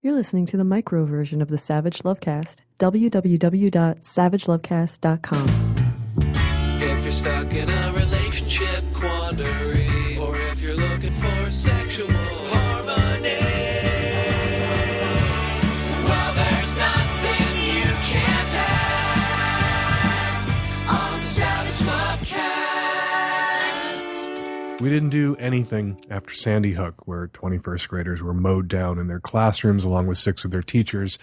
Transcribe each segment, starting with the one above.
You're listening to the micro version of the Savage Lovecast. www.savagelovecast.com. If you're stuck in a relationship quandary, or if you're looking for sexual harmony, well, there's nothing you can't ask on the Savage Lovecast. We didn't do anything after Sandy Hook, where 21st graders were mowed down in their classrooms along with 6 of their teachers.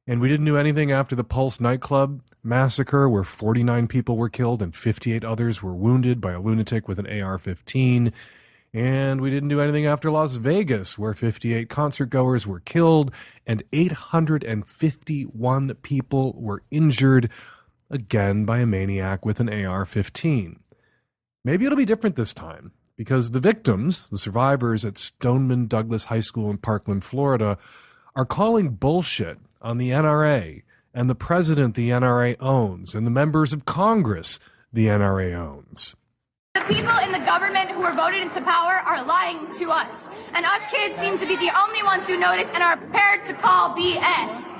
And we didn't do anything after the Pulse nightclub massacre, where 49 people were killed and 58 others were wounded by a lunatic with an AR-15. And we didn't do anything after Las Vegas, where 58 concertgoers were killed and 851 people were injured, again by a maniac with an AR-15. Maybe it'll be different this time, because the victims, the survivors at Stoneman Douglas High School in Parkland, Florida, are calling bullshit on the NRA and the president the NRA owns and the members of Congress the NRA owns. The people in the government who were voted into power are lying to us, and us kids seem to be the only ones who notice and are prepared to call BS.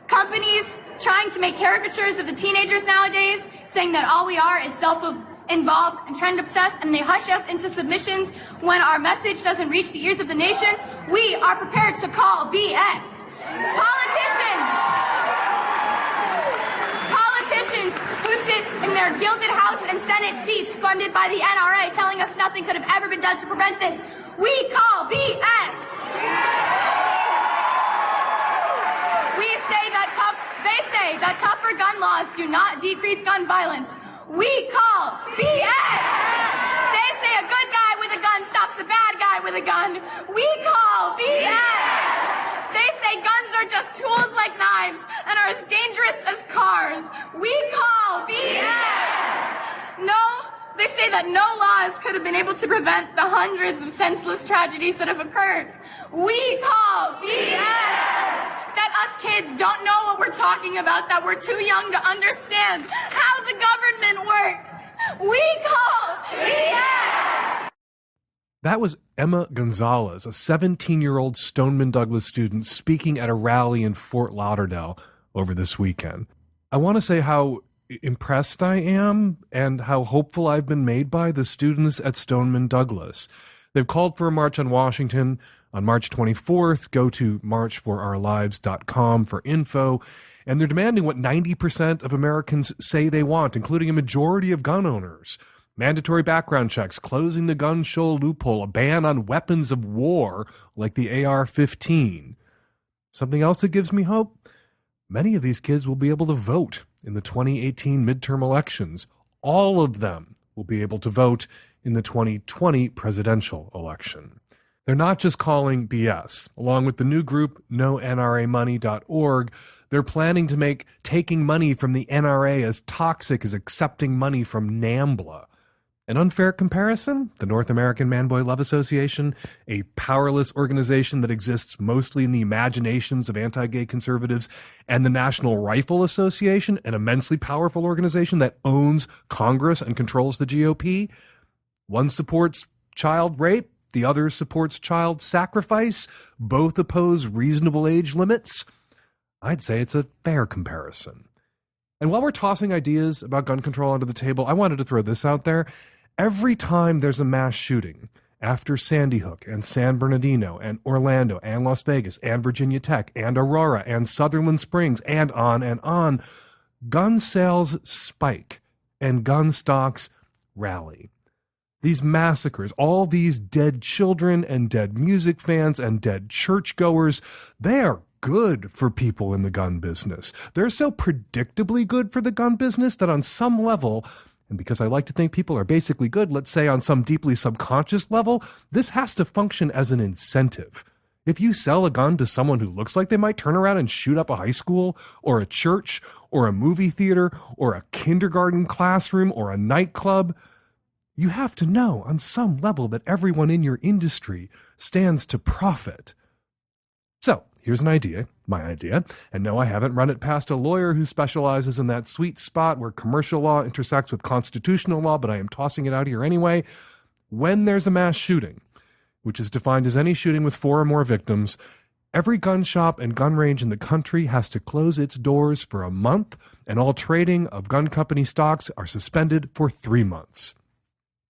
Companies trying to make caricatures of the teenagers nowadays, saying that all we are is self-involved and trend-obsessed, and they hush us into submissions when our message doesn't reach the ears of the nation. We are prepared to call BS. Politicians who sit in their gilded House and Senate seats funded by the NRA telling us nothing could have ever been done to prevent this. We call BS. They say that tougher gun laws do not decrease gun violence. We call BS. They say a good guy with a gun stops a bad guy with a gun. We call BS. They say guns are just tools like knives and are as dangerous as cars. We call BS. No, they say that no laws could have been able to prevent the hundreds of senseless tragedies that have occurred. We call BS. That us kids don't know what we're talking about, that we're too young to understand how the government works. We call BS. That was Emma Gonzalez, a 17-year-old Stoneman Douglas student speaking at a rally in Fort Lauderdale over this weekend. I want to say how impressed I am and how hopeful I've been made by the students at Stoneman Douglas. They've called for a march on Washington on March 24th. Go to marchforourlives.com for info. And they're demanding what 90% of Americans say they want, including a majority of gun owners. Mandatory background checks, closing the gun show loophole, a ban on weapons of war like the AR-15. Something else that gives me hope? Many of these kids will be able to vote in the 2018 midterm elections. All of them will be able to vote in the 2020 presidential election. They're not just calling BS. Along with the new group, NoNRAmoney.org, they're planning to make taking money from the NRA as toxic as accepting money from NAMBLA. An unfair comparison? The North American Man-Boy Love Association, a powerless organization that exists mostly in the imaginations of anti-gay conservatives, and the National Rifle Association, an immensely powerful organization that owns Congress and controls the GOP. One supports child rape, the other supports child sacrifice. Both oppose reasonable age limits. I'd say it's a fair comparison. And while we're tossing ideas about gun control onto the table, I wanted to throw this out there. Every time there's a mass shooting, after Sandy Hook and San Bernardino and Orlando and Las Vegas and Virginia Tech and Aurora and Sutherland Springs and on, gun sales spike and gun stocks rally. These massacres, all these dead children and dead music fans and dead churchgoers, they are good for people in the gun business. They're so predictably good for the gun business that on some level, and because I like to think people are basically good, let's say on some deeply subconscious level, this has to function as an incentive. If you sell a gun to someone who looks like they might turn around and shoot up a high school or a church or a movie theater or a kindergarten classroom or a nightclub, you have to know on some level that everyone in your industry stands to profit. So, here's an idea, my idea, and no, I haven't run it past a lawyer who specializes in that sweet spot where commercial law intersects with constitutional law, but I am tossing it out here anyway. When there's a mass shooting, which is defined as any shooting with 4 or more victims, Every gun shop and gun range in the country has to close its doors for a month, and all trading of gun company stocks are suspended for 3 months.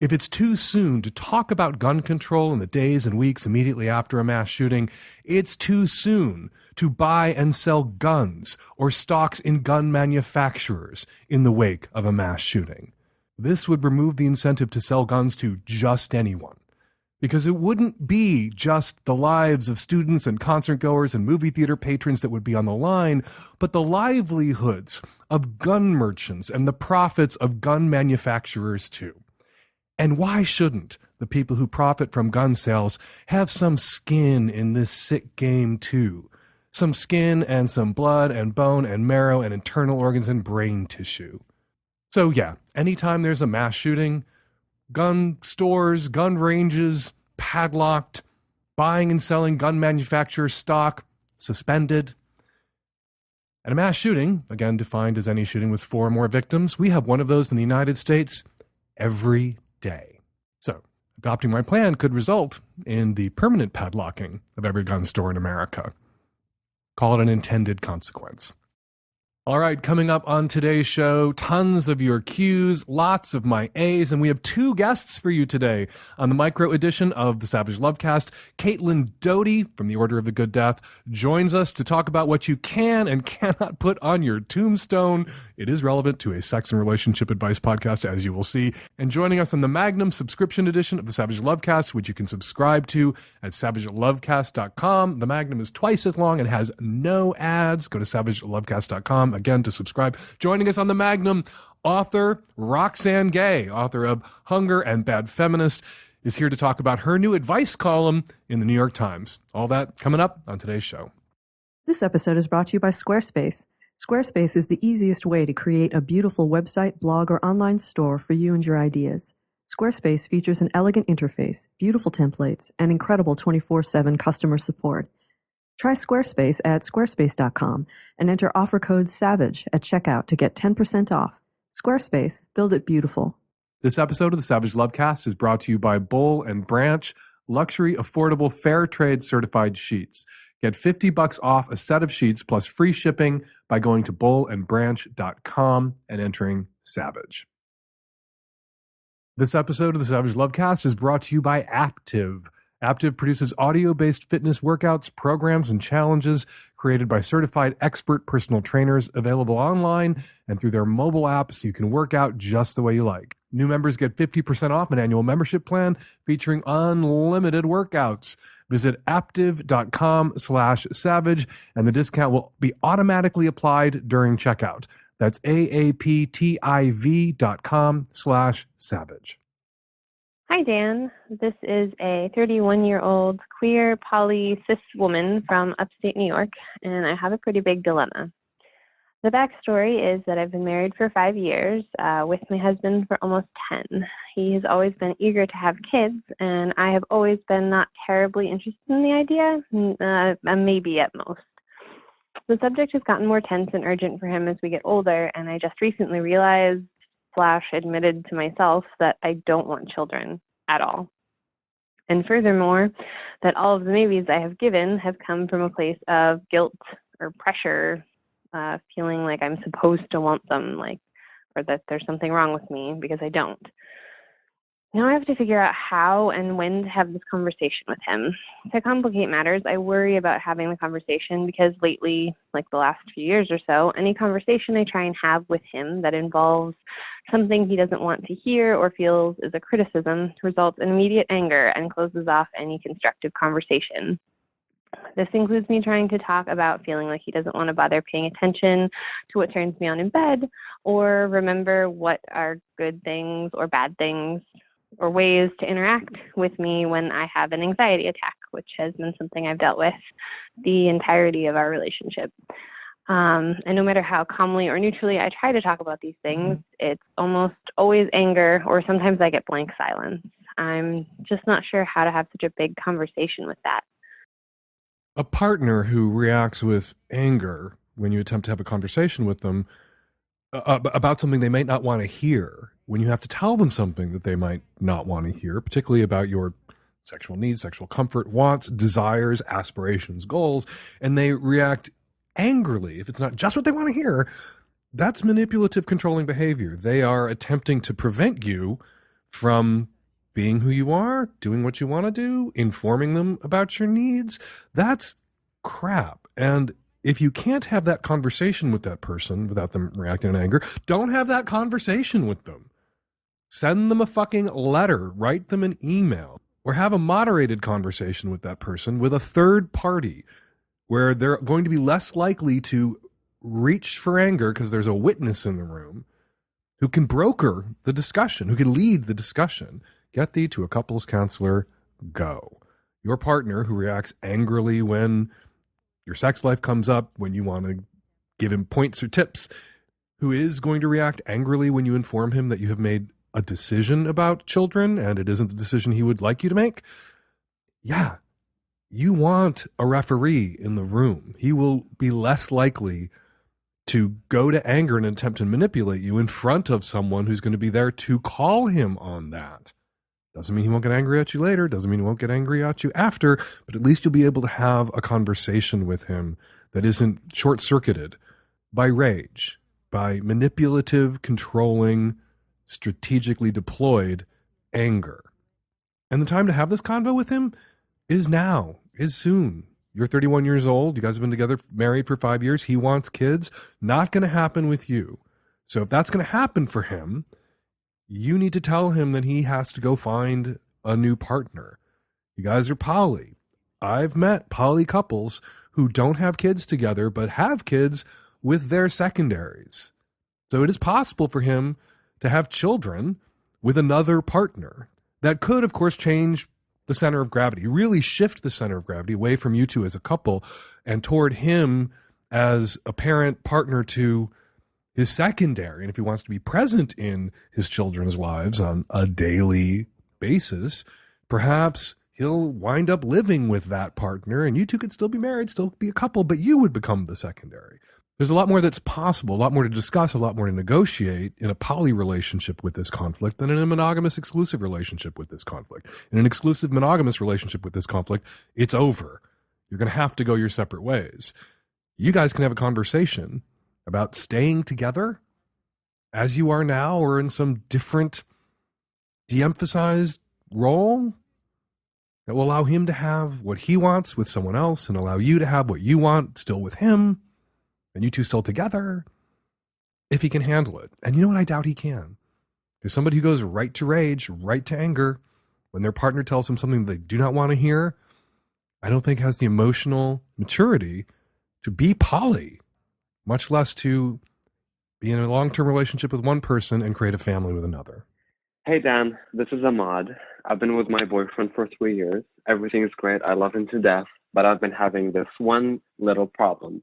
If it's too soon to talk about gun control in the days and weeks immediately after a mass shooting, it's too soon to buy and sell guns or stocks in gun manufacturers in the wake of a mass shooting. This would remove the incentive to sell guns to just anyone, because it wouldn't be just the lives of students and concert goers and movie theater patrons that would be on the line, but the livelihoods of gun merchants and the profits of gun manufacturers too. And why shouldn't the people who profit from gun sales have some skin in this sick game too? Some skin and some blood and bone and marrow and internal organs and brain tissue. So yeah, anytime there's a mass shooting, gun stores, gun ranges, padlocked, buying and selling gun manufacturer stock, suspended. And a mass shooting, again defined as any shooting with 4 or more victims, we have one of those in the United States every day. So, adopting my plan could result in the permanent padlocking of every gun store in America. Call it an intended consequence. All right, coming up on today's show, tons of your Q's, lots of my A's, and we have 2 guests for you today on the micro edition of the Savage Lovecast. Caitlin Doty from the Order of the Good Death joins us to talk about what you can and cannot put on your tombstone. It is relevant to a sex and relationship advice podcast, as you will see. And joining us on the Magnum subscription edition of the Savage Lovecast, which you can subscribe to at savagelovecast.com. The Magnum is twice as long and has no ads. Go to savagelovecast.com. Again, to subscribe. Joining us on the Magnum, author Roxane Gay, author of Hunger and Bad Feminist, is here to talk about her new advice column in the New York Times. All that coming up on today's show. This episode is brought to you by Squarespace. Squarespace is the easiest way to create a beautiful website, blog, or online store for you and your ideas. Squarespace features an elegant interface, beautiful templates, and incredible 24/7 customer support. Try Squarespace at squarespace.com and enter offer code SAVAGE at checkout to get 10% off. Squarespace, build it beautiful. This episode of the Savage Lovecast is brought to you by Boll and Branch, luxury, affordable, fair trade certified sheets. Get $50 off a set of sheets plus free shipping by going to bollandbranch.com and entering SAVAGE. This episode of the Savage Lovecast is brought to you by Active. Active produces audio-based fitness workouts, programs, and challenges created by certified expert personal trainers, available online and through their mobile app so you can work out just the way you like. New members get 50% off an annual membership plan featuring unlimited workouts. Visit aptiv.com/savage and the discount will be automatically applied during checkout. That's aaptiv.com/savage. Hi, Dan. This is a 31-year-old queer poly cis woman from upstate New York, and I have a pretty big dilemma. The backstory is that I've been married for 5 years, with my husband for almost 10. He has always been eager to have kids, and I have always been not terribly interested in the idea, maybe at most. The subject has gotten more tense and urgent for him as we get older, and I just recently realized / admitted to myself that I don't want children at all. And furthermore, that all of the maybes I have given have come from a place of guilt or pressure, feeling like I'm supposed to want them, or that there's something wrong with me because I don't. Now I have to figure out how and when to have this conversation with him. To complicate matters, I worry about having the conversation because lately, like the last few years or so, any conversation I try and have with him that involves something he doesn't want to hear or feels is a criticism results in immediate anger and closes off any constructive conversation. This includes me trying to talk about feeling like he doesn't want to bother paying attention to what turns me on in bed, or remember what are good things or bad things, or ways to interact with me when I have an anxiety attack, which has been something I've dealt with the entirety of our relationship. And no matter how calmly or neutrally I try to talk about these things, it's almost always anger, or sometimes I get blank silence. I'm just not sure how to have such a big conversation with that. A partner who reacts with anger when you attempt to have a conversation with them about something they might not want to hear, when you have to tell them something that they might not want to hear, particularly about your sexual needs, sexual comfort, wants, desires, aspirations, goals, and they react angrily. If it's not just what they want to hear, that's manipulative, controlling behavior. They are attempting to prevent you from being who you are, doing what you want to do, informing them about your needs. That's crap. And if you can't have that conversation with that person without them reacting in anger, don't have that conversation with them. Send them a fucking letter, write them an email, or have a moderated conversation with that person with a third party where they're going to be less likely to reach for anger because there's a witness in the room who can broker the discussion, who can lead the discussion. Get thee to a couples counselor, go. Your partner who reacts angrily when your sex life comes up, when you want to give him points or tips, who is going to react angrily when you inform him that you have made a decision about children and it isn't the decision he would like you to make. Yeah, you want a referee in the room. He will be less likely to go to anger and attempt to manipulate you in front of someone who's going to be there to call him on that. Doesn't mean he won't get angry at you later. Doesn't mean he won't get angry at you after, but at least you'll be able to have a conversation with him that isn't short-circuited by rage, by manipulative, controlling, strategically deployed anger. And the time to have this convo with him is now, is soon. You're 31 years old. You guys have been together, married for 5 years. He wants kids. Not going to happen with you. So if that's going to happen for him, you need to tell him that he has to go find a new partner. You guys are poly. I've met poly couples who don't have kids together, but have kids with their secondaries. So it is possible for him to have children with another partner. That could, of course, change the center of gravity, really shift the center of gravity away from you two as a couple and toward him as a parent partner to his secondary. And if he wants to be present in his children's lives on a daily basis, perhaps he'll wind up living with that partner and you two could still be married, still be a couple, but you would become the secondary. There's a lot more that's possible, a lot more to discuss, a lot more to negotiate in a poly relationship with this conflict than in a monogamous exclusive relationship with this conflict. In an exclusive monogamous relationship with this conflict, it's over. You're going to have to go your separate ways. You guys can have a conversation about staying together as you are now or in some different de-emphasized role that will allow him to have what he wants with someone else and allow you to have what you want still with him. And you two still together, if he can handle it. And you know what? I doubt he can. There's somebody who goes right to rage, right to anger, when their partner tells them something they do not want to hear, I don't think has the emotional maturity to be poly, much less to be in a long-term relationship with one person and create a family with another. Hey, Dan. This is Ahmad. I've been with my boyfriend for 3 years. Everything is great. I love him to death. But I've been having this one little problem.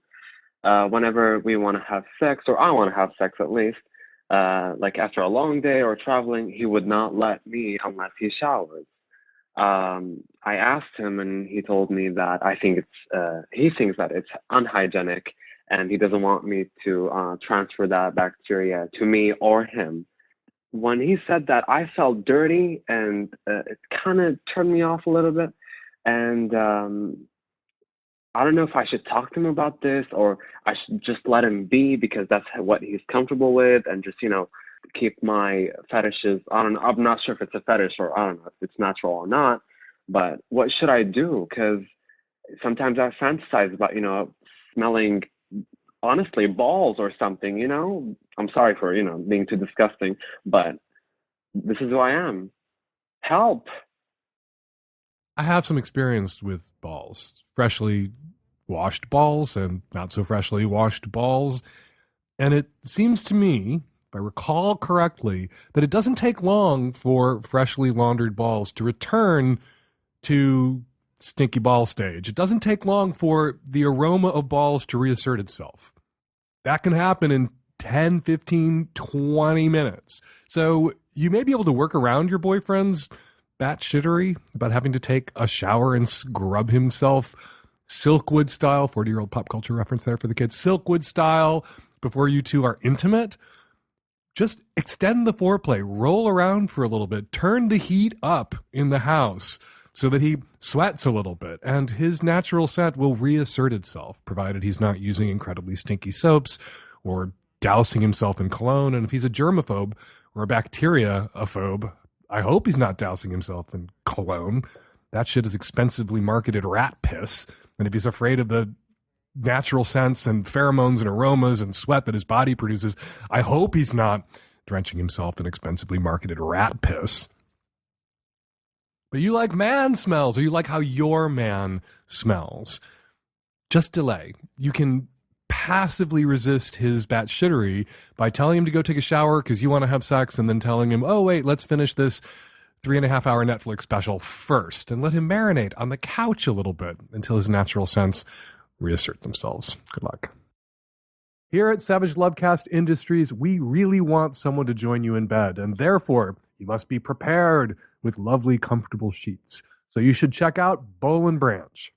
Whenever we want to have sex, or I want to have sex at least, like after a long day or traveling, he would not let me unless he showers. I asked him and he told me that he thinks that it's unhygienic and he doesn't want me to transfer that bacteria to me or him. When he said that, I felt dirty and it kind of turned me off a little bit. And I don't know if I should talk to him about this or I should just let him be because that's what he's comfortable with and just, keep my fetishes. I don't know. I'm not sure if it's a fetish or I don't know if it's natural or not, but what should I do? Because sometimes I fantasize about, smelling, honestly, balls or something, I'm sorry for, being too disgusting, but this is who I am. Help. I have some experience with balls, freshly washed balls and not so freshly washed balls. And it seems to me, if I recall correctly, that it doesn't take long for freshly laundered balls to return to stinky ball stage. It doesn't take long for the aroma of balls to reassert itself. That can happen in 10, 15, 20 minutes. So you may be able to work around your boyfriend's batshittery about having to take a shower and scrub himself Silkwood style, 40-year-old pop culture reference there for the kids, Silkwood style, before you two are intimate. Just extend the foreplay, roll around for a little bit, turn the heat up in the house so that he sweats a little bit, and his natural scent will reassert itself, provided he's not using incredibly stinky soaps or dousing himself in cologne. And if he's a germaphobe or a bacteriaphobe, I hope he's not dousing himself in cologne. That shit is expensively marketed rat piss. And if he's afraid of the natural scents and pheromones and aromas and sweat that his body produces, I hope he's not drenching himself in expensively marketed rat piss. But you like man smells, or you like how your man smells. Just delay. You can passively resist his batshittery by telling him to go take a shower because you want to have sex, and then telling him, oh, wait, let's finish this 3.5-hour Netflix special first, and let him marinate on the couch a little bit until his natural scents reassert themselves. Good luck. Here at Savage Lovecast Industries, we really want someone to join you in bed, and therefore you must be prepared with lovely, comfortable sheets. So you should check out Boll & Branch.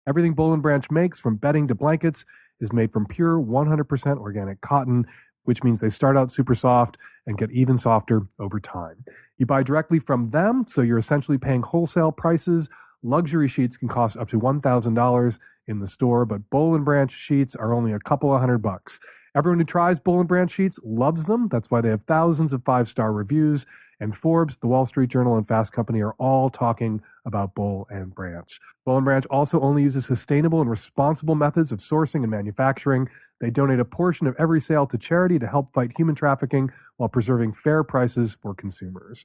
Everything Boll & Branch makes, from bedding to blankets, is made from pure 100% organic cotton, which means they start out super soft and get even softer over time. You buy directly from them, so you're essentially paying wholesale prices. Luxury sheets can cost up to $1,000 in the store, but Boll & Branch sheets are only a couple of $100. Everyone who tries Boll & Branch sheets loves them. That's why they have thousands of 5-star reviews. And Forbes, the Wall Street Journal, and Fast Company are all talking about Boll & Branch. Boll & Branch also only uses sustainable and responsible methods of sourcing and manufacturing. They donate a portion of every sale to charity to help fight human trafficking while preserving fair prices for consumers.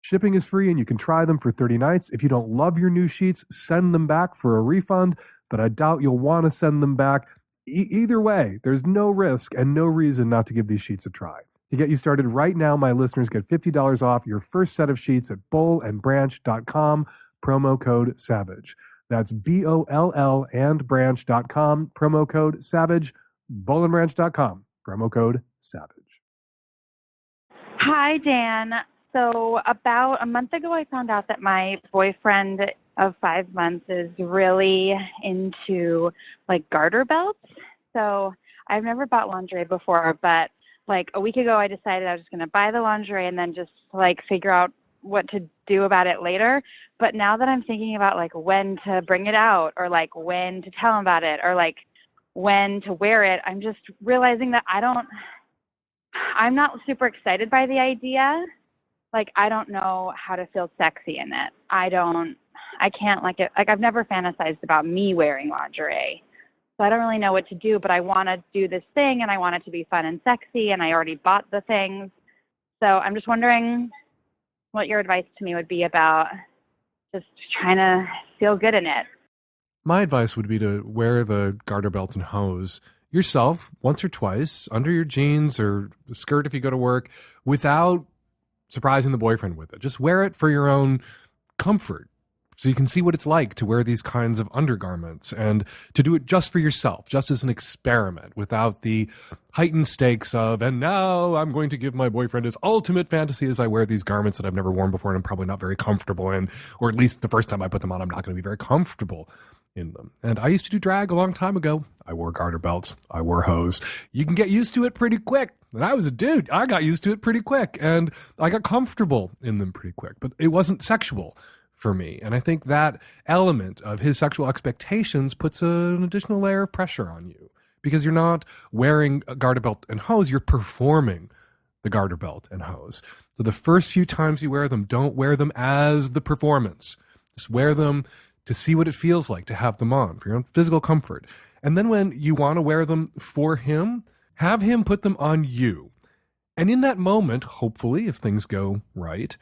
Shipping is free, and you can try them for 30 nights. If you don't love your new sheets, send them back for a refund, but I doubt you'll want to send them back. Either way, there's no risk and no reason not to give these sheets a try. To get you started right now, my listeners get $50 off your first set of sheets at bollandbranch.com, promo code SAVAGE. That's BOLL and branch.com, promo code SAVAGE, bollandbranch.com, promo code SAVAGE. Hi, Dan. So about a month ago, I found out that my boyfriend of 5 months is really into like garter belts. So I've never bought lingerie before, but like a week ago, I decided I was just going to buy the lingerie and then just like figure out what to do about it later. But now that I'm thinking about like when to bring it out, or like when to tell him about it, or like when to wear it, I'm just realizing that I'm not super excited by the idea. Like, I don't know how to feel sexy in it. I can't like it. Like, I've never fantasized about me wearing lingerie. So I don't really know what to do, but I want to do this thing, and I want it to be fun and sexy, and I already bought the things. So I'm just wondering what your advice to me would be about just trying to feel good in it. My advice would be to wear the garter belt and hose yourself once or twice under your jeans or skirt if you go to work, without surprising the boyfriend with it. Just wear it for your own comfort, so you can see what it's like to wear these kinds of undergarments, and to do it just for yourself, just as an experiment, without the heightened stakes of, and now I'm going to give my boyfriend his ultimate fantasy as I wear these garments that I've never worn before and I'm probably not very comfortable in, or at least the first time I put them on, I'm not going to be very comfortable in them. And I used to do drag a long time ago. I wore garter belts. I wore hose. You can get used to it pretty quick. And I was a dude. I got used to it pretty quick, and I got comfortable in them pretty quick, but it wasn't sexual for me. And I think that element of his sexual expectations puts an additional layer of pressure on you, because you're not wearing a garter belt and hose, you're performing the garter belt and hose. So the first few times you wear them, don't wear them as the performance. Just wear them to see what it feels like to have them on for your own physical comfort. And then when you want to wear them for him, have him put them on you. And in that moment, hopefully, if things go right,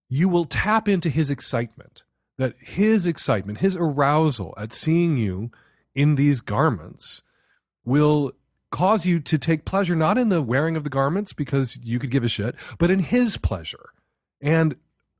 you will tap into his excitement, his arousal at seeing you in these garments will cause you to take pleasure, not in the wearing of the garments because you could give a shit, but in his pleasure. And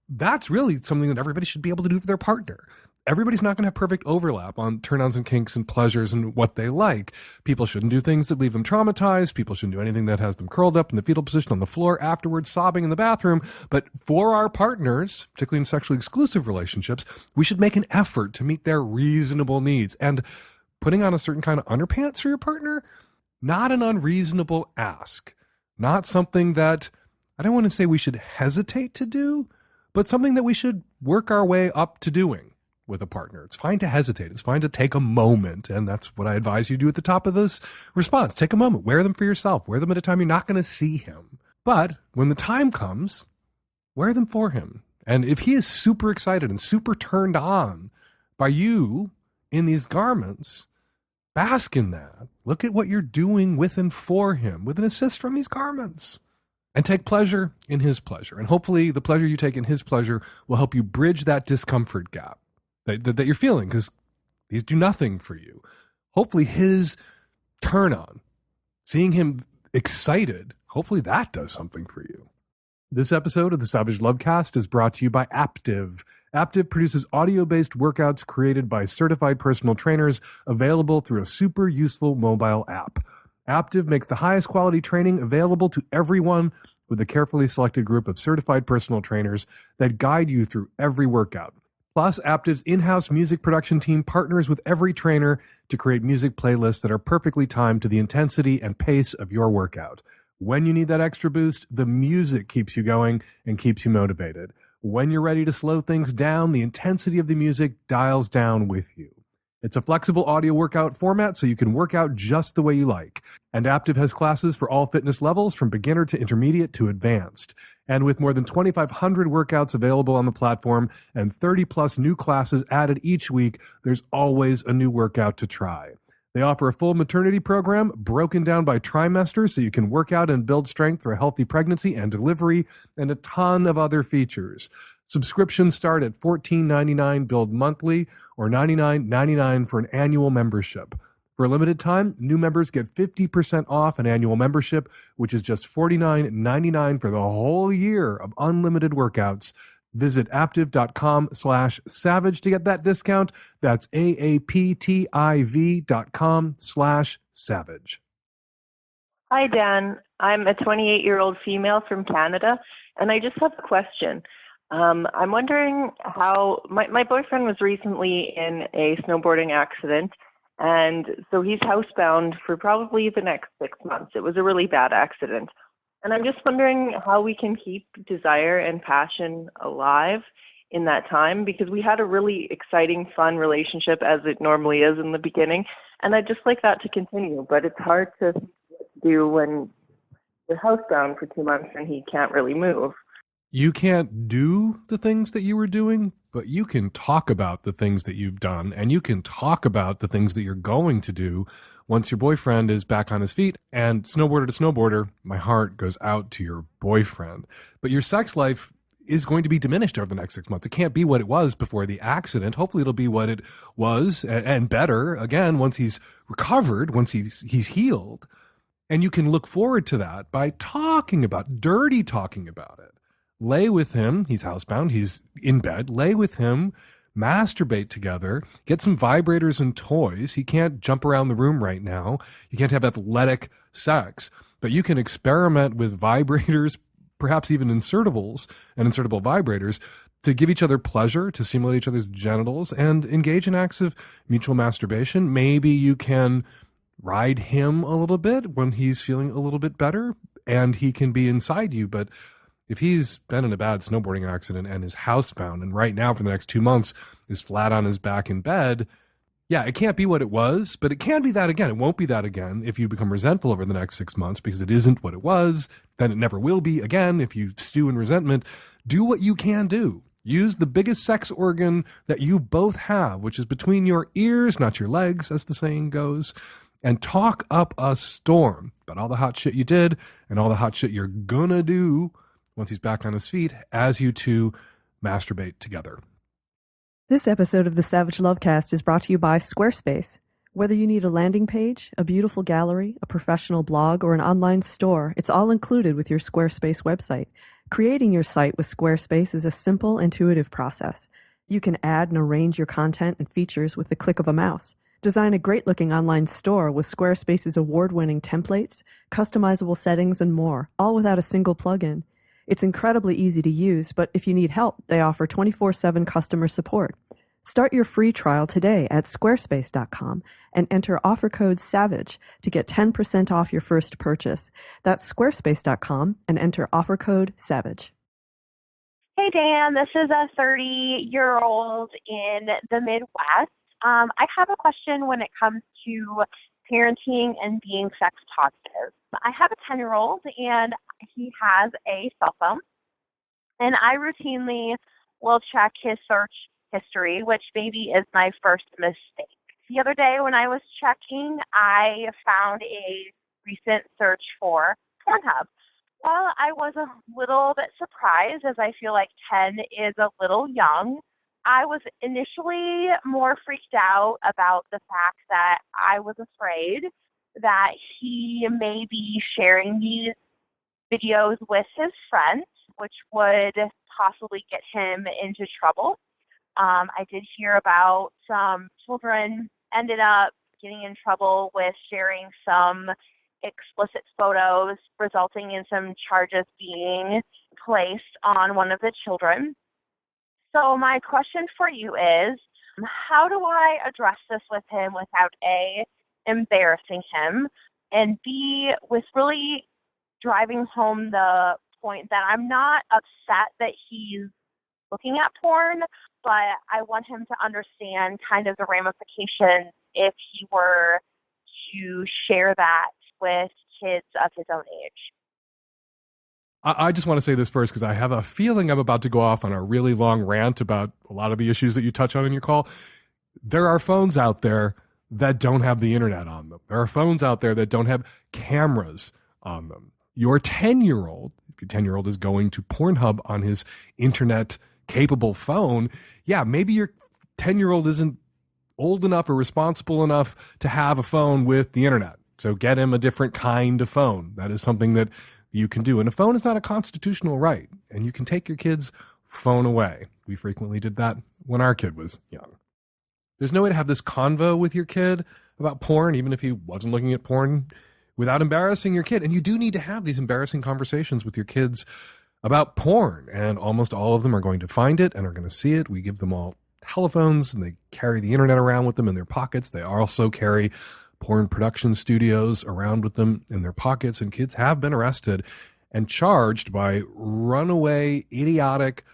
that's really something that everybody should be able to do for their partner. Everybody's not going to have perfect overlap on turn-ons and kinks and pleasures and what they like. People shouldn't do things that leave them traumatized. People shouldn't do anything that has them curled up in the fetal position on the floor afterwards, sobbing in the bathroom. But for our partners, particularly in sexually exclusive relationships, we should make an effort to meet their reasonable needs. And putting on a certain kind of underpants for your partner, not an unreasonable ask. Not something that, I don't want to say we should hesitate to do, but something that we should work our way up to doing with a partner. It's fine to hesitate. It's fine to take a moment. And that's what I advise you do at the top of this response. Take a moment, wear them for yourself, wear them at a time you're not going to see him. But when the time comes, wear them for him. And if he is super excited and super turned on by you in these garments, bask in that. Look at what you're doing with and for him, with an assist from these garments. And take pleasure in his pleasure. And hopefully the pleasure you take in his pleasure will help you bridge that discomfort gap that you're feeling, because these do nothing for you. Hopefully his turn on, seeing him excited, hopefully that does something for you. This episode of the Savage Lovecast is brought to you by Aptiv. Aptiv produces audio-based workouts created by certified personal trainers, available through a super useful mobile app. Aptiv makes the highest quality training available to everyone with a carefully selected group of certified personal trainers that guide you through every workout. Plus, Aptiv's in-house music production team partners with every trainer to create music playlists that are perfectly timed to the intensity and pace of your workout. When you need that extra boost, the music keeps you going and keeps you motivated. When you're ready to slow things down, the intensity of the music dials down with you. It's a flexible audio workout format so you can work out just the way you like. And Aptiv has classes for all fitness levels, from beginner to intermediate to advanced. And with more than 2,500 workouts available on the platform and 30 plus new classes added each week, there's always a new workout to try. They offer a full maternity program broken down by trimester so you can work out and build strength for a healthy pregnancy and delivery, and a ton of other features. Subscriptions start at $14.99 billed monthly or $99.99 for an annual membership. For a limited time, new members get 50% off an annual membership, which is just $49.99 for the whole year of unlimited workouts. Visit aptiv.com/savage to get that discount. That's AAPTIV.com/savage. Hi, Dan. I'm a 28-year-old female from Canada, and I just have a question. I'm wondering how my boyfriend was recently in a snowboarding accident, and so he's housebound for probably the next 6 months. It was a really bad accident. And I'm just wondering how we can keep desire and passion alive in that time, because we had a really exciting, fun relationship, as it normally is in the beginning. And I'd just like that to continue, but it's hard to do when you're housebound for 2 months and he can't really move. You can't do the things that you were doing, but you can talk about the things that you've done, and you can talk about the things that you're going to do once your boyfriend is back on his feet. And snowboarder to snowboarder, my heart goes out to your boyfriend. But your sex life is going to be diminished over the next 6 months. It can't be what it was before the accident. Hopefully it'll be what it was and better again once he's recovered, once he's healed. And you can look forward to that by talking about it. Lay with him. He's housebound. He's in bed. Lay with him. Masturbate together. Get some vibrators and toys. He can't jump around the room right now. You can't have athletic sex, but you can experiment with vibrators, perhaps even insertables and insertable vibrators, to give each other pleasure, to stimulate each other's genitals, and engage in acts of mutual masturbation. Maybe you can ride him a little bit when he's feeling a little bit better and he can be inside you. But if he's been in a bad snowboarding accident and is housebound and right now for the next 2 months is flat on his back in bed, yeah, it can't be what it was, but it can be that again. It won't be that again if you become resentful over the next 6 months, because it isn't what it was. Then it never will be again if you stew in resentment. Do what you can do. Use the biggest sex organ that you both have, which is between your ears, not your legs, as the saying goes, and talk up a storm about all the hot shit you did and all the hot shit you're gonna do once he's back on his feet, as you two masturbate together. This episode of the Savage Lovecast is brought to you by Squarespace. Whether you need a landing page, a beautiful gallery, a professional blog, or an online store, it's all included with your Squarespace website. Creating your site with Squarespace is a simple, intuitive process. You can add and arrange your content and features with the click of a mouse. Design a great-looking online store with Squarespace's award-winning templates, customizable settings, and more, all without a single plugin. It's incredibly easy to use, but if you need help, they offer 24/7 customer support. Start your free trial today at squarespace.com and enter offer code SAVAGE to get 10% off your first purchase. That's squarespace.com and enter offer code SAVAGE. Hey, Hey, Dan. This is a 30-year-old in the Midwest. I have a question when it comes to parenting and being sex positive. I have a 10-year-old, and he has a cell phone, and I routinely will check his search history, which maybe is my first mistake. The other day when I was checking, I found a recent search for Pornhub. Well, I was a little bit surprised, as I feel like 10 is a little young. I was initially more freaked out about the fact that I was afraid that he may be sharing these videos with his friends, which would possibly get him into trouble. I did hear about some children ended up getting in trouble with sharing some explicit photos, resulting in some charges being placed on one of the children. So my question for you is, how do I address this with him without A, embarrassing him, and B, with really driving home the point that I'm not upset that he's looking at porn, but I want him to understand kind of the ramifications if he were to share that with kids of his own age. I just want to say this first because I have a feeling I'm about to go off on a really long rant about a lot of the issues that you touch on in your call. There are phones out there that don't have the internet on them. There are phones out there that don't have cameras on them. Your 10-year-old, if your 10-year-old is going to Pornhub on his internet-capable phone, yeah, maybe your 10-year-old isn't old enough or responsible enough to have a phone with the internet. So get him a different kind of phone. That is something that you can do. And a phone is not a constitutional right, and you can take your kid's phone away. We frequently did that when our kid was young. There's no way to have this convo with your kid about porn, even if he wasn't looking at porn, without embarrassing your kid. And you do need to have these embarrassing conversations with your kids about porn, and almost all of them are going to find it and are going to see it. We give them all telephones, and they carry the internet around with them in their pockets. They also carry porn production studios around with them in their pockets, and kids have been arrested and charged by runaway, idiotic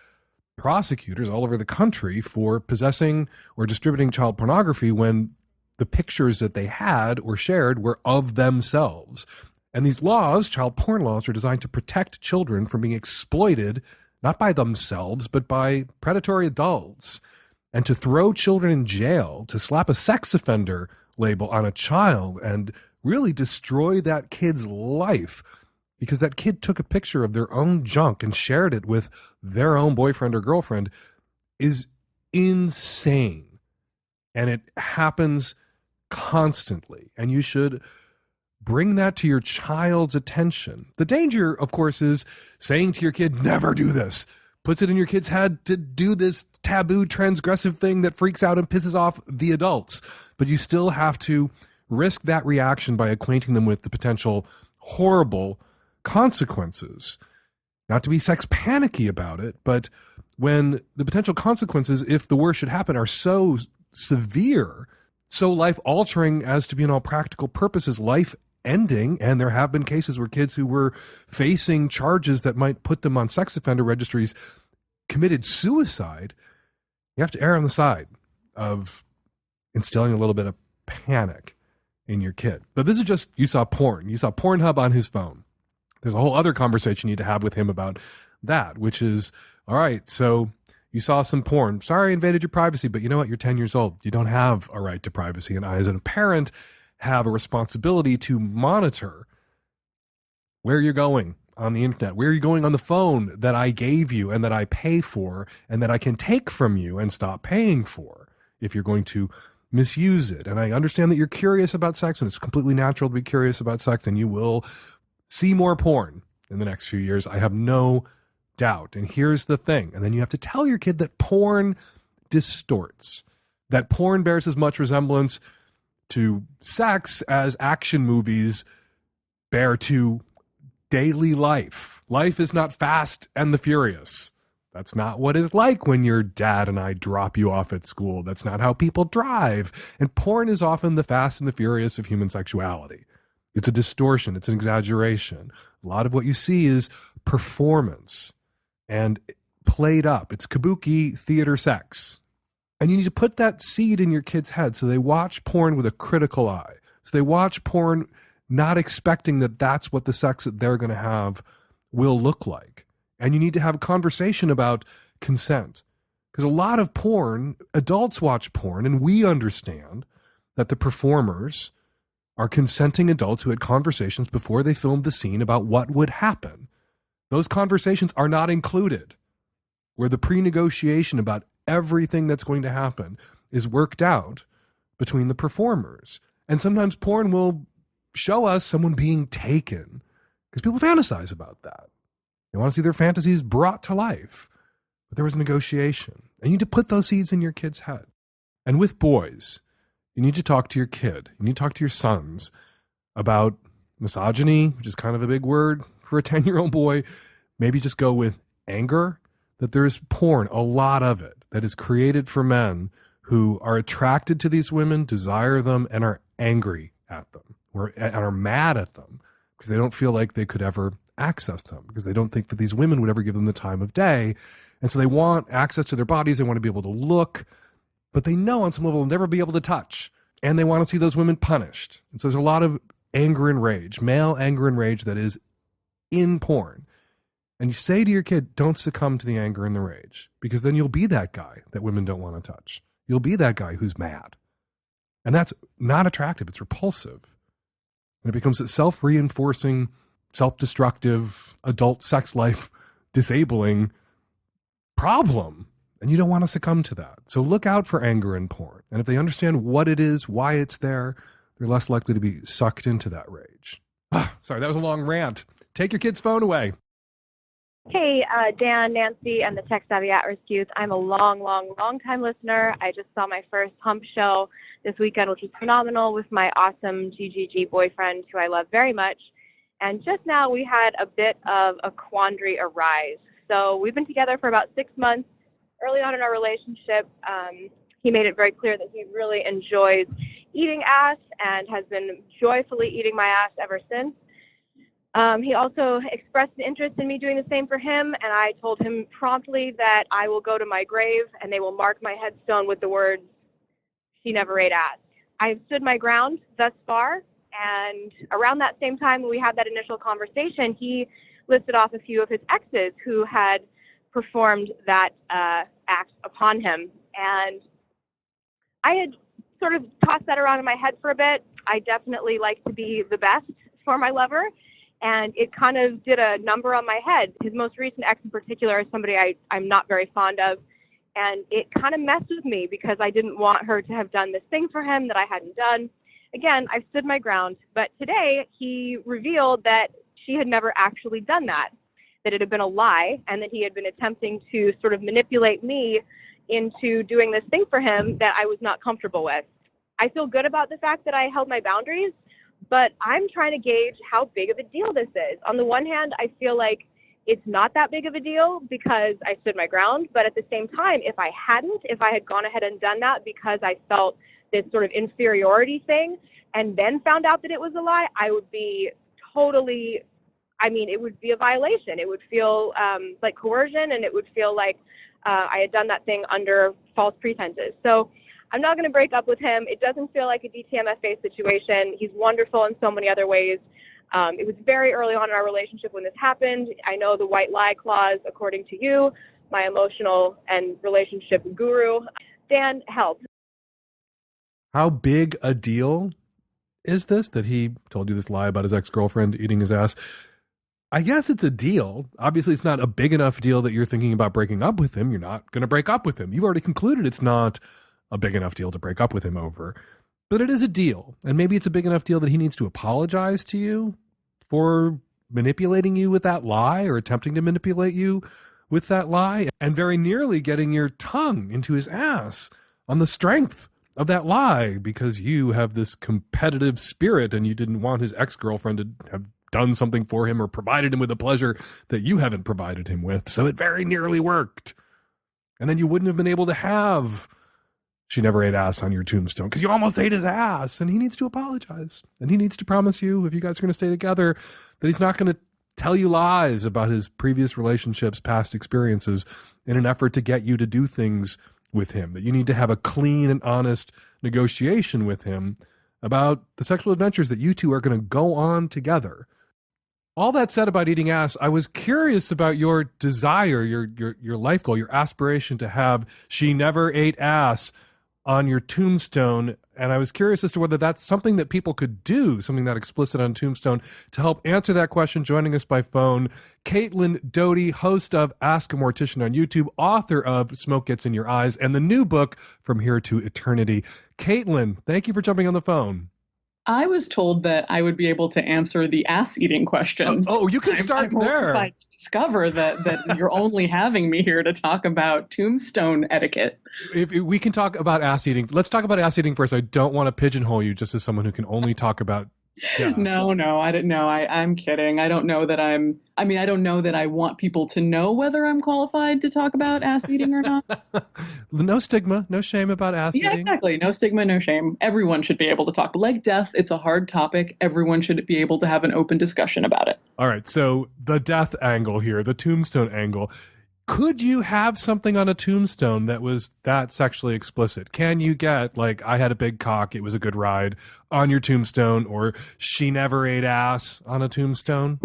prosecutors all over the country for possessing or distributing child pornography when the pictures that they had or shared were of themselves. And these laws, child porn laws, are designed to protect children from being exploited, not by themselves, but by predatory adults. And to throw children in jail, to slap a sex offender label on a child and really destroy that kid's life because that kid took a picture of their own junk and shared it with their own boyfriend or girlfriend is insane. And it happens constantly. And you should bring that to your child's attention. The danger, of course, is saying to your kid, never do this. Puts it in your kid's head to do this taboo, transgressive thing that freaks out and pisses off the adults. But you still have to risk that reaction by acquainting them with the potential horrible consequences. Not to be sex panicky about it, but when the potential consequences, if the worst should happen, are so severe, so life-altering as to be, in all practical purposes, life-ending, and there have been cases where kids who were facing charges that might put them on sex offender registries committed suicide, you have to err on the side of instilling a little bit of panic in your kid. But this is just, you saw porn. You saw Pornhub on his phone. There's a whole other conversation you need to have with him about that, which is, all right, so you saw some porn. Sorry I invaded your privacy, but you know what? You're 10 years old. You don't have a right to privacy. And I, as a parent, have a responsibility to monitor where you're going on the internet, where you're going on the phone that I gave you and that I pay for and that I can take from you and stop paying for if you're going to misuse it. And I understand that you're curious about sex, and it's completely natural to be curious about sex, and you will see more porn in the next few years. I have no doubt. And here's the thing. And then you have to tell your kid that porn distorts, that porn bears as much resemblance to sex as action movies bear to daily life. Life is not Fast and the Furious. That's not what it's like when your dad and I drop you off at school. That's not how people drive. And porn is often the Fast and the Furious of human sexuality. It's a distortion. It's an exaggeration. A lot of what you see is performance. And played up. It's kabuki theater sex. And you need to put that seed in your kids' head so they watch porn with a critical eye. So they watch porn not expecting that that's what the sex that they're going to have will look like. And you need to have a conversation about consent. Because a lot of porn, adults watch porn, and we understand that the performers are consenting adults who had conversations before they filmed the scene about what would happen. Those conversations are not included, where the pre-negotiation about everything that's going to happen is worked out between the performers. And sometimes porn will show us someone being taken because people fantasize about that. They want to see their fantasies brought to life. But there was a negotiation. And you need to put those seeds in your kid's head. And with boys, you need to talk to your kid. You need to talk to your sons about misogyny, which is kind of a big word for a 10-year-old boy. Maybe just go with anger, that there's porn, a lot of it, that is created for men who are attracted to these women, desire them, and are angry at them, and are mad at them because they don't feel like they could ever access them, because they don't think that these women would ever give them the time of day. And so they want access to their bodies. They want to be able to look, but they know on some level they'll never be able to touch. And they want to see those women punished. And so there's a lot of anger and rage, male anger and rage that is in porn. And you say to your kid, don't succumb to the anger and the rage, because then you'll be that guy that women don't want to touch. You'll be that guy who's mad. And that's not attractive. It's repulsive. And it becomes a self-reinforcing, self-destructive, adult sex life disabling problem. And you don't want to succumb to that. So look out for anger in porn. And if they understand what it is, why it's there, they're less likely to be sucked into that rage. Sorry, that was a long rant. Take your kid's phone away. Hey, Dan, Nancy, and the Tech Savvy At Risk Youth. I'm a long time listener. I just saw my first Hump show this weekend, which was phenomenal, with my awesome GGG boyfriend, who I love very much. And just now we had a bit of a quandary arise. So we've been together for about 6 months. Early on in our relationship, he made it very clear that he really enjoys eating ass and has been joyfully eating my ass ever since. He also expressed an interest in me doing the same for him, and I told him promptly that I will go to my grave and they will mark my headstone with the words, "She never ate ass." I've stood my ground thus far, and around that same time when we had that initial conversation, he listed off a few of his exes who had performed that act upon him. And I had sort of tossed that around in my head for a bit. I definitely like to be the best for my lover, and it kind of did a number on my head. His most recent ex in particular is somebody I'm not very fond of, and it kind of messed with me because I didn't want her to have done this thing for him that I hadn't done. Again, I've stood my ground, but today he revealed that she had never actually done that it had been a lie, and that he had been attempting to sort of manipulate me into doing this thing for him that I was not comfortable with. I feel good about the fact that I held my boundaries, but I'm trying to gauge how big of a deal this is. On the one hand, I feel like it's not that big of a deal because I stood my ground, but at the same time, if I had gone ahead and done that because I felt this sort of inferiority thing and then found out that it was a lie, I would be totally, it would be a violation. It would feel like coercion, and it would feel like I had done that thing under false pretenses. So I'm not going to break up with him. It doesn't feel like a DTMFA situation. He's wonderful in so many other ways. It was very early on in our relationship when this happened. I know the white lie clause, according to you, my emotional and relationship guru. Dan, help. How big a deal is this that he told you this lie about his ex-girlfriend eating his ass? I guess it's a deal. Obviously, it's not a big enough deal that you're thinking about breaking up with him. You're not going to break up with him. You've already concluded it's not a big enough deal to break up with him over. But it is a deal. And maybe it's a big enough deal that he needs to apologize to you for manipulating you with that lie, or attempting to manipulate you with that lie, and very nearly getting your tongue into his ass on the strength of that lie, because you have this competitive spirit and you didn't want his ex-girlfriend to have done something for him or provided him with a pleasure that you haven't provided him with. So it very nearly worked. And then you wouldn't have been able to have "She never ate ass" on your tombstone because you almost ate his ass. And he needs to apologize. And he needs to promise you, if you guys are going to stay together, that he's not going to tell you lies about his previous relationships, past experiences, in an effort to get you to do things with him, that you need to have a clean and honest negotiation with him about the sexual adventures that you two are going to go on together. All that said about eating ass, I was curious about your desire, your life goal, your aspiration to have "She never ate ass" on your tombstone. And I was curious as to whether that's something that people could do, something that explicit on tombstone. To help answer that question, joining us by phone, Caitlin Doty, host of Ask a Mortician on YouTube, author of Smoke Gets in Your Eyes, and the new book, From Here to Eternity. Caitlin, thank you for jumping on the phone. I was told that I would be able to answer the ass-eating question. Oh, you can start I'm there. horrified to discover that you're only having me here to talk about tombstone etiquette. If we can talk about ass eating, let's talk about ass eating first. I don't want to pigeonhole you just as someone who can only talk about death. No, I didn't know. I'm kidding. I don't know that I don't know that I want people to know whether I'm qualified to talk about ass eating or not. No stigma, no shame about ass Yeah, eating. exactly. No stigma, no shame. Everyone should be able to talk. Like death, it's a hard topic. Everyone should be able to have an open discussion about it. All right, so the death angle here, the tombstone angle. Could you have something on a tombstone that was that sexually explicit? Can you get, like, "I had a big cock, it was a good ride" on your tombstone, or "She never ate ass" on a tombstone?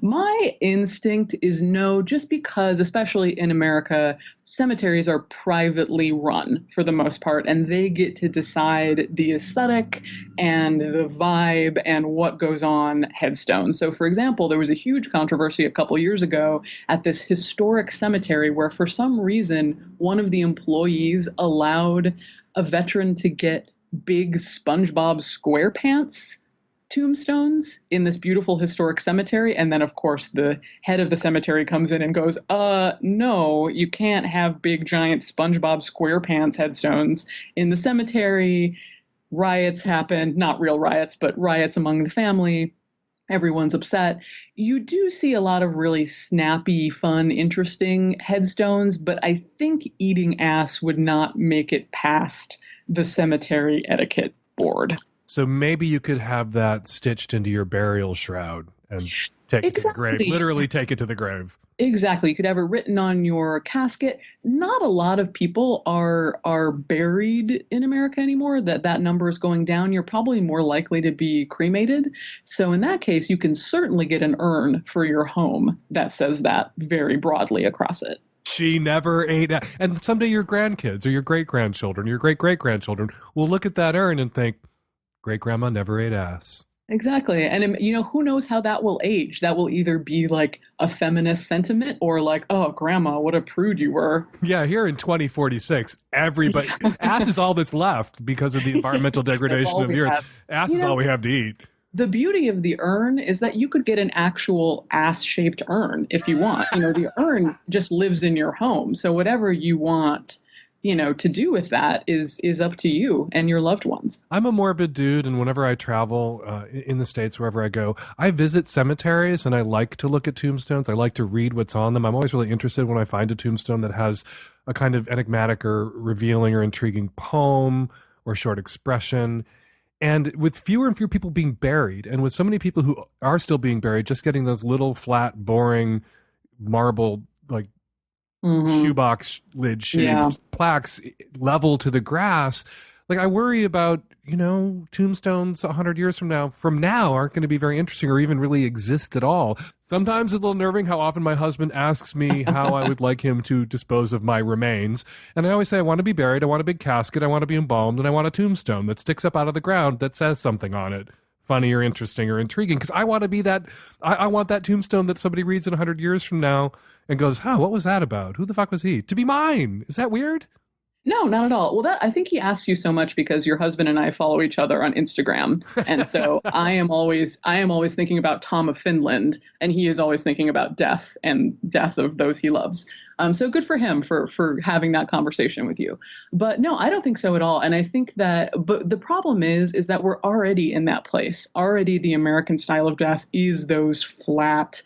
My instinct is no, just because, especially in America, cemeteries are privately run for the most part, and they get to decide the aesthetic and the vibe and what goes on headstones. So, for example, there was a huge controversy a couple years ago at this historic cemetery where, for some reason, one of the employees allowed a veteran to get big SpongeBob SquarePants tombstones in this beautiful historic cemetery. And then, of course, the head of the cemetery comes in and goes, no, you can't have big, giant SpongeBob SquarePants headstones in the cemetery. Riots happened, not real riots, but riots among the family. Everyone's upset. You do see a lot of really snappy, fun, interesting headstones, but I think eating ass would not make it past the cemetery etiquette board. So maybe you could have that stitched into your burial shroud and take it to the grave. Literally take it to the grave. Exactly. You could have it written on your casket. Not a lot of people are buried in America anymore. That number is going down. You're probably more likely to be cremated. So in that case, you can certainly get an urn for your home that says that very broadly across it. She never ate ass. And someday your grandkids or your great-grandchildren, your great-great-grandchildren will look at that urn and think, "Great-grandma never ate ass." Exactly. And, who knows how that will age? That will either be like a feminist sentiment or like, "Oh, grandma, what a prude you were." Yeah, here in 2046, everybody, ass is all that's left because of the environmental degradation of the earth. Ass is all we have to eat. The beauty of the urn is that you could get an actual ass-shaped urn if you want. The urn just lives in your home. So whatever you want, to do with that is up to you and your loved ones. I'm a morbid dude, and whenever I travel in the States, wherever I go, I visit cemeteries, and I like to look at tombstones. I like to read what's on them. I'm always really interested when I find a tombstone that has a kind of enigmatic or revealing or intriguing poem or short expression. And with fewer and fewer people being buried, and with so many people who are still being buried, just getting those little flat, boring marble, like, shoebox lid shaped plaques level to the grass. Like, I worry about, tombstones 100 years from now aren't going to be very interesting or even really exist at all. Sometimes it's a little nerving how often my husband asks me how I would like him to dispose of my remains. And I always say, I want to be buried, I want a big casket, I want to be embalmed, and I want a tombstone that sticks up out of the ground that says something on it. Funny or interesting or intriguing, because I want to be that. I want that tombstone that somebody reads in 100 years from now and goes, what was that about? Who the fuck was he? To be mine. Is that weird? No, not at all. Well, I think he asks you so much because your husband and I follow each other on Instagram. And so I am always thinking about Tom of Finland, and he is always thinking about death and death of those he loves. So good for him for having that conversation with you. But no, I don't think so at all. And I think but the problem is that we're already in that place. Already the American style of death is those flat,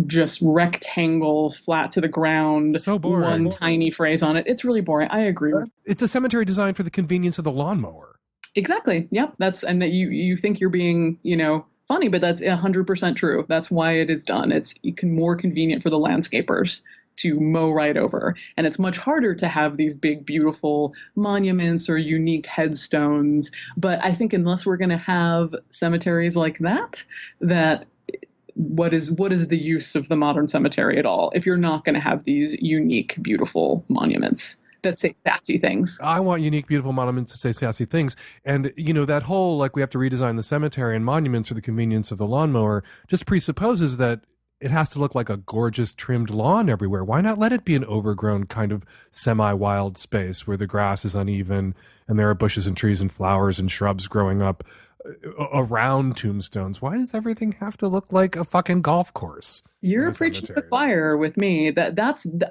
just rectangle, flat to the ground. So boring. One tiny phrase on it. It's really boring. I agree. It's a cemetery designed for the convenience of the lawnmower. Exactly. Yep. And that you think you're being, funny, but that's 100% true. That's why it is done. It's more convenient for the landscapers to mow right over. And it's much harder to have these big, beautiful monuments or unique headstones. But I think unless we're going to have cemeteries like that, what is the use of the modern cemetery at all if you're not going to have these unique, beautiful monuments that say sassy things? I want unique, beautiful monuments that say sassy things. And, that whole, we have to redesign the cemetery and monuments for the convenience of the lawnmower just presupposes that it has to look like a gorgeous trimmed lawn everywhere. Why not let it be an overgrown kind of semi-wild space where the grass is uneven and there are bushes and trees and flowers and shrubs growing up around tombstones? Why does everything have to look like a fucking golf course? You're preaching to the choir with me.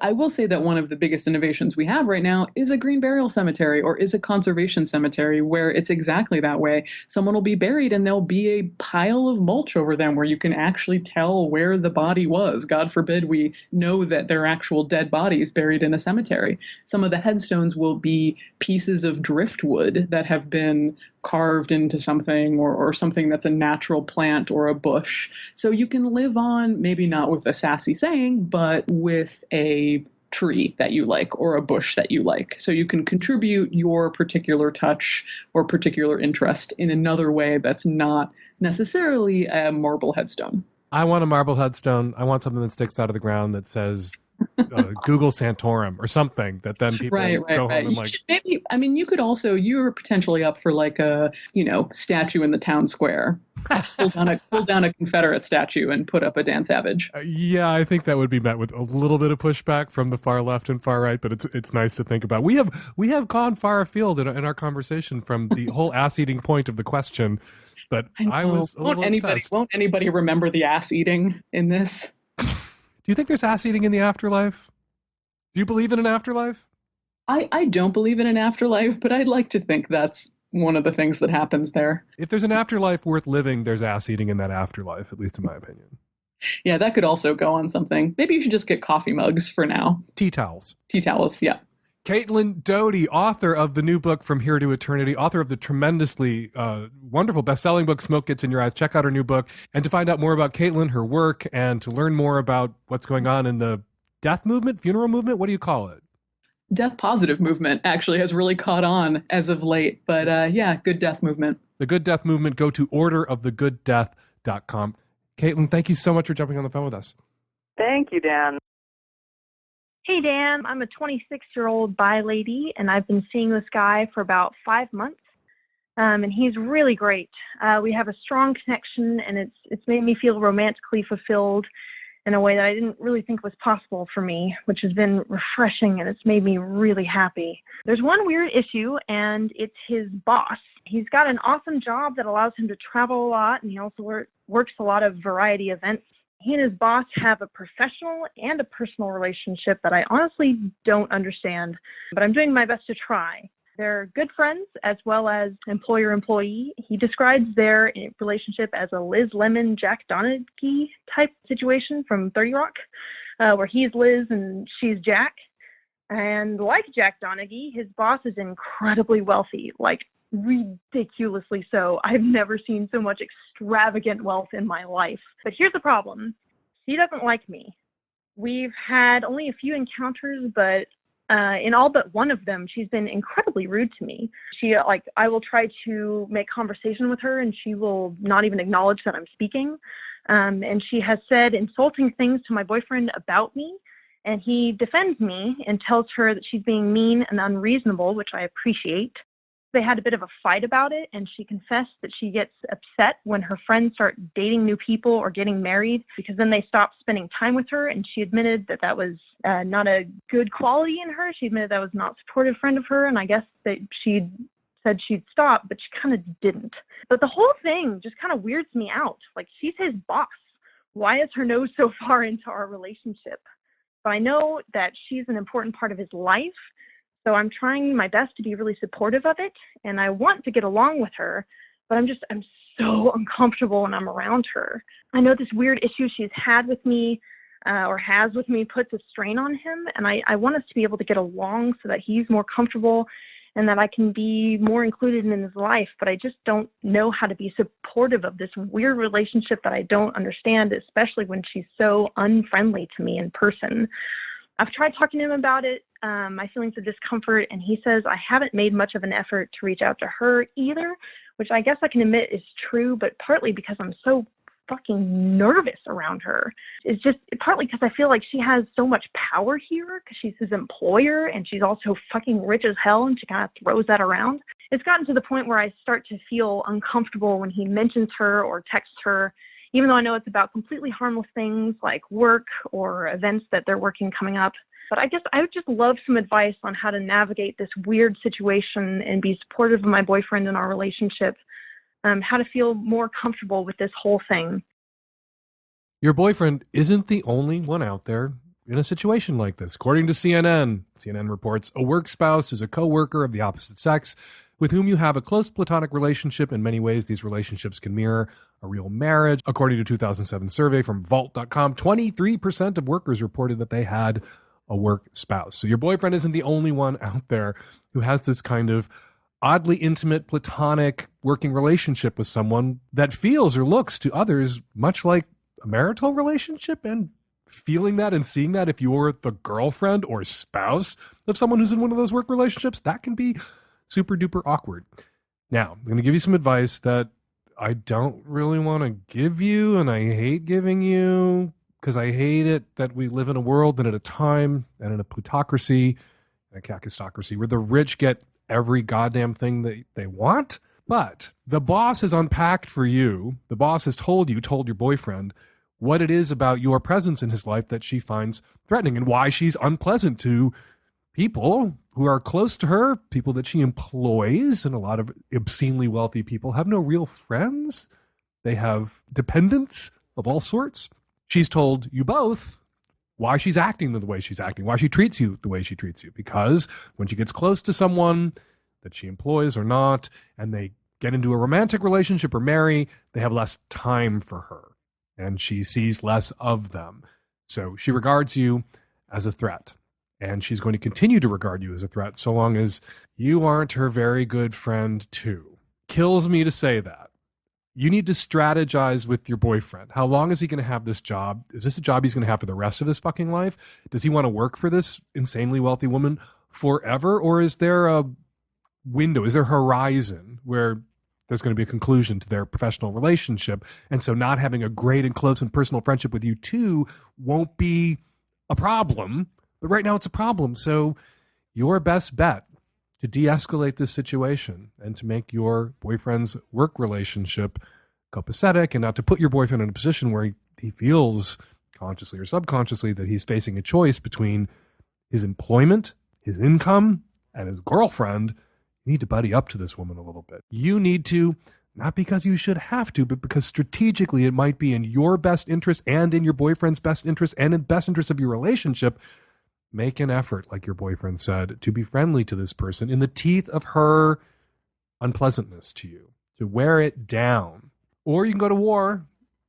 I will say that one of the biggest innovations we have right now is a green burial cemetery or is a conservation cemetery where it's exactly that way. Someone will be buried and there'll be a pile of mulch over them where you can actually tell where the body was. God forbid we know that there are actual dead bodies buried in a cemetery. Some of the headstones will be pieces of driftwood that have been carved into something or something that's a natural plant or a bush. So you can live on, maybe not with a sassy saying, but with a tree that you like or a bush that you like. So you can contribute your particular touch or particular interest in another way that's not necessarily a marble headstone. I want a marble headstone. I want something that sticks out of the ground that says Google Santorum or something that then people go home and like. You could also, you're potentially up for like a, statue in the town square. pull down a Confederate statue and put up a Dan Savage. Yeah, I think that would be met with a little bit of pushback from the far left and far right, but it's nice to think about. We have gone far afield in our conversation from the whole ass-eating point of the question, but I was a little obsessed. Won't anybody remember the ass eating in this? Do you think there's ass eating in the afterlife? Do you believe in an afterlife? I don't believe in an afterlife, but I'd like to think that's one of the things that happens there. If there's an afterlife worth living, there's ass eating in that afterlife, at least in my opinion. Yeah, that could also go on something. Maybe you should just get coffee mugs for now. Tea towels. Tea towels, yeah. Caitlin Doty, author of the new book From Here to Eternity, author of the tremendously wonderful best-selling book Smoke Gets in Your Eyes. Check out her new book. And to find out more about Caitlin, her work, and to learn more about what's going on in the death movement, funeral movement, what do you call it? Death positive movement actually has really caught on as of late. But good death movement. The Good Death Movement. Go to orderofthegooddeath.com. Caitlin, thank you so much for jumping on the phone with us. Thank you, Dan. Hey, Dan, I'm a 26-year-old bi lady, and I've been seeing this guy for about 5 months, and he's really great. We have a strong connection, and it's made me feel romantically fulfilled in a way that I didn't really think was possible for me, which has been refreshing, and it's made me really happy. There's one weird issue, and it's his boss. He's got an awesome job that allows him to travel a lot, and he also works a lot of variety events. He and his boss have a professional and a personal relationship that I honestly don't understand, but I'm doing my best to try. They're good friends as well as employer-employee. He describes their relationship as a Liz Lemon, Jack Donaghy type situation from 30 Rock, where he's Liz and she's Jack. And like Jack Donaghy, his boss is incredibly wealthy, like ridiculously so. I've never seen so much extravagant wealth in my life. But here's the problem. She doesn't like me. We've had only a few encounters, but in all but one of them, she's been incredibly rude to me. I will try to make conversation with her, and she will not even acknowledge that I'm speaking. And she has said insulting things to my boyfriend about me, and he defends me and tells her that she's being mean and unreasonable, which I appreciate. They had a bit of a fight about it, and she confessed that she gets upset when her friends start dating new people or getting married, because then they stop spending time with her, and she admitted that that was not a good quality in her. She admitted that was not a supportive friend of her, and I guess that she said she'd stop, but she kind of didn't. But the whole thing just kind of weirds me out. Like, she's his boss. Why is her nose so far into our relationship? But I know that she's an important part of his life, so I'm trying my best to be really supportive of it, and I want to get along with her, but I'm so uncomfortable when I'm around her. I know this weird issue she's had with me or has with me puts a strain on him, and I want us to be able to get along so that he's more comfortable and that I can be more included in his life, but I just don't know how to be supportive of this weird relationship that I don't understand, especially when she's so unfriendly to me in person. I've tried talking to him about it, my feelings of discomfort, and he says I haven't made much of an effort to reach out to her either, which I guess I can admit is true, but partly because I'm so fucking nervous around her. It's just partly because I feel like she has so much power here because she's his employer and she's also fucking rich as hell, and she kind of throws that around. It's gotten to the point where I start to feel uncomfortable when he mentions her or texts her, even though I know it's about completely harmless things like work or events that they're working coming up. But I guess I would just love some advice on how to navigate this weird situation and be supportive of my boyfriend in our relationship, how to feel more comfortable with this whole thing. Your boyfriend isn't the only one out there in a situation like this. According to CNN reports a work spouse is a co-worker of the opposite sex with whom you have a close platonic relationship. In many ways, these relationships can mirror a real marriage. According to a 2007 survey from Vault.com, 23% of workers reported that they had a work spouse. So your boyfriend isn't the only one out there who has this kind of oddly intimate, platonic working relationship with someone that feels or looks to others much like a marital relationship. And feeling that and seeing that, if you're the girlfriend or spouse of someone who's in one of those work relationships, that can be super duper awkward. Now, I'm going to give you some advice that I don't really want to give you, and I hate giving you, because I hate it that we live in a world and at a time and in a plutocracy, a kakistocracy, where the rich get every goddamn thing that they want. But the boss has unpacked for you, the boss has told your boyfriend, what it is about your presence in his life that she finds threatening and why she's unpleasant to people who are close to her, people that she employs, and a lot of obscenely wealthy people have no real friends. They have dependents of all sorts. She's told you both why she's acting the way she's acting, why she treats you the way she treats you. Because when she gets close to someone that she employs or not, and they get into a romantic relationship or marry, they have less time for her, and she sees less of them. So she regards you as a threat, and she's going to continue to regard you as a threat so long as you aren't her very good friend too. Kills me to say that. You need to strategize with your boyfriend. How long is he going to have this job? Is this a job he's going to have for the rest of his fucking life? Does he want to work for this insanely wealthy woman forever? Or is there a window, is there a horizon where there's going to be a conclusion to their professional relationship? And so not having a great and close and personal friendship with you two won't be a problem. But right now it's a problem. So your best bet to de-escalate this situation and to make your boyfriend's work relationship copacetic and not to put your boyfriend in a position where he feels consciously or subconsciously that he's facing a choice between his employment, his income, and his girlfriend, you need to buddy up to this woman a little bit. You need to, not because you should have to, but because strategically it might be in your best interest and in your boyfriend's best interest and in the best interest of your relationship. Make an effort, like your boyfriend said, to be friendly to this person in the teeth of her unpleasantness to you, to wear it down. Or you can go to war.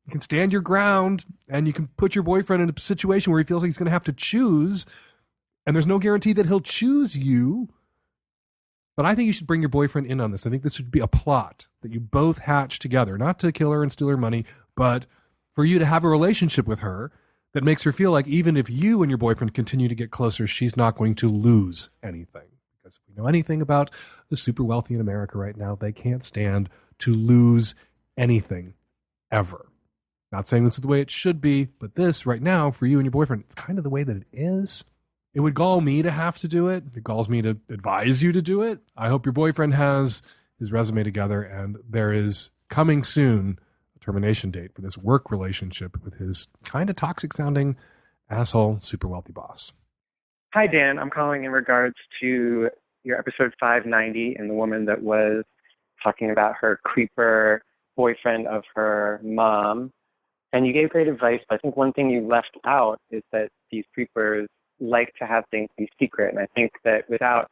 You can stand your ground and you can put your boyfriend in a situation where he feels like he's going to have to choose. And there's no guarantee that he'll choose you. But I think you should bring your boyfriend in on this. I think this should be a plot that you both hatch together, not to kill her and steal her money, but for you to have a relationship with her that makes her feel like even if you and your boyfriend continue to get closer, she's not going to lose anything. Because if we know anything about the super wealthy in America right now, they can't stand to lose anything ever. Not saying this is the way it should be, but this right now for you and your boyfriend, it's kind of the way that it is. It would gall me to have to do it. It galls me to advise you to do it. I hope your boyfriend has his resume together and there is coming soon termination date for this work relationship with his kind of toxic sounding asshole super wealthy boss. Hi, Dan. I'm calling in regards to your episode 590 and the woman that was talking about her creeper boyfriend of her mom. And you gave great advice, but I think one thing you left out is that these creepers like to have things be secret. And I think that without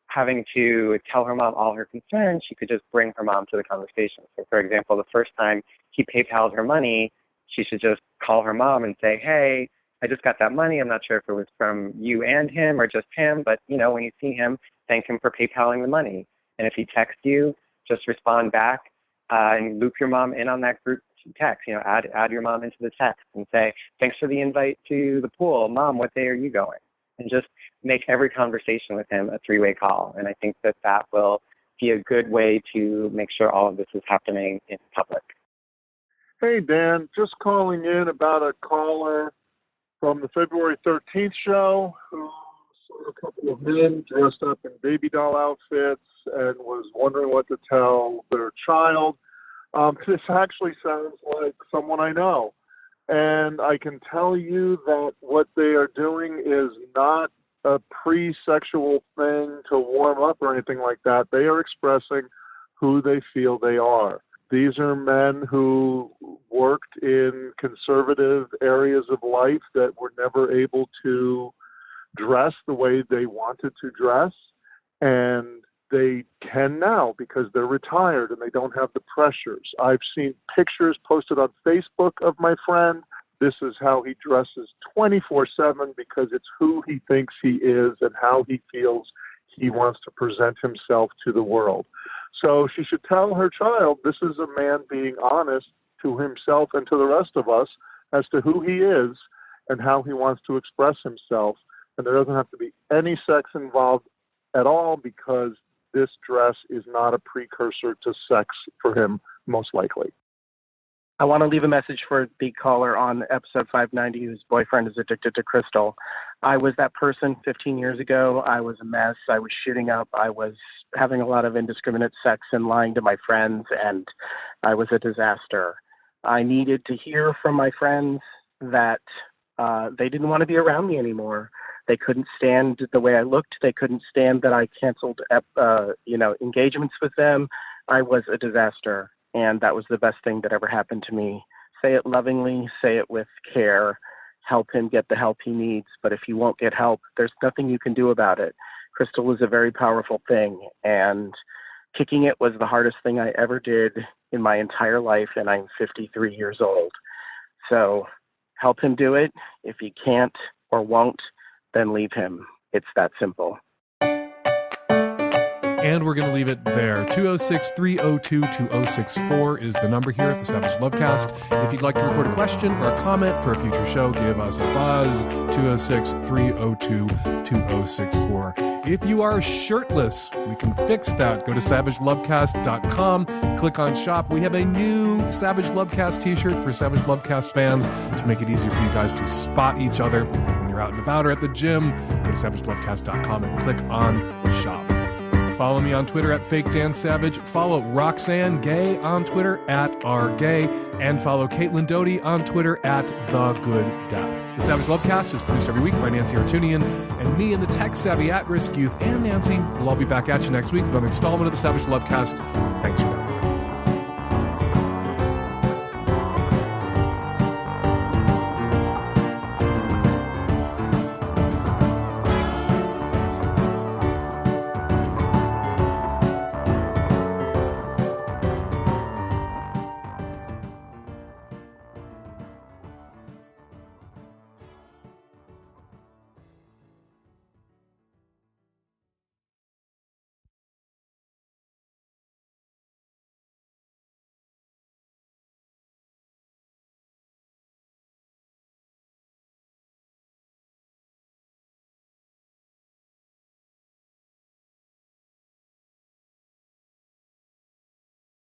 having to tell her mom all her concerns, she could just bring her mom to the conversation. So, for example, the first time he PayPal'd her money, she should just call her mom and say, hey, I just got that money. I'm not sure if it was from you and him or just him, but, you know, when you see him, thank him for PayPaling the money. And if he texts you, just respond back and loop your mom in on that group text. Add your mom into the text and say, thanks for the invite to the pool. Mom, what day are you going? And just make every conversation with him a three-way call. And I think that will be a good way to make sure all of this is happening in public. Hey, Dan, just calling in about a caller from the February 13th show who saw a couple of men dressed up in baby doll outfits and was wondering what to tell their child. This actually sounds like someone I know. And I can tell you that what they are doing is not a pre-sexual thing to warm up or anything like that. They are expressing who they feel they are. These are men who worked in conservative areas of life that were never able to dress the way they wanted to dress, and they can now because they're retired and they don't have the pressures. I've seen pictures posted on Facebook of my friend. This is how he dresses 24/7 because it's who he thinks he is and how he feels he wants to present himself to the world. So she should tell her child this is a man being honest to himself and to the rest of us as to who he is and how he wants to express himself. And there doesn't have to be any sex involved at all because this dress is not a precursor to sex for him, most likely. I want to leave a message for the caller on episode 590 whose boyfriend is addicted to crystal. I was that person 15 years ago. I was a mess. I was shooting up. I was having a lot of indiscriminate sex and lying to my friends, and I was a disaster. I needed to hear from my friends that they didn't want to be around me anymore. They couldn't stand the way I looked. They couldn't stand that I canceled, engagements with them. I was a disaster, and that was the best thing that ever happened to me. Say it lovingly, say it with care, help him get the help he needs. But if you won't get help, there's nothing you can do about it. Crystal is a very powerful thing, and kicking it was the hardest thing I ever did in my entire life, and I'm 53 years old. So help him do it. If he can't or won't, then leave him. It's that simple. And we're going to leave it there. 206-302-2064 is the number here at the Savage Lovecast. If you'd like to record a question or a comment for a future show, give us a buzz. 206-302-2064. If you are shirtless, we can fix that. Go to savagelovecast.com, click on shop. We have a new Savage Lovecast t-shirt for Savage Lovecast fans to make it easier for you guys to spot each other when you're out and about or at the gym. Go to savagelovecast.com and click on shop. Follow me on Twitter at FakeDanSavage. Follow Roxanne Gay on Twitter at RGay. And follow Caitlin Doty on Twitter at TheGoodDeath. The Savage Lovecast is produced every week by Nancy Artunian and me and the tech-savvy at-risk youth and Nancy. We'll all be back at you next week with another installment of the Savage Lovecast. Thanks for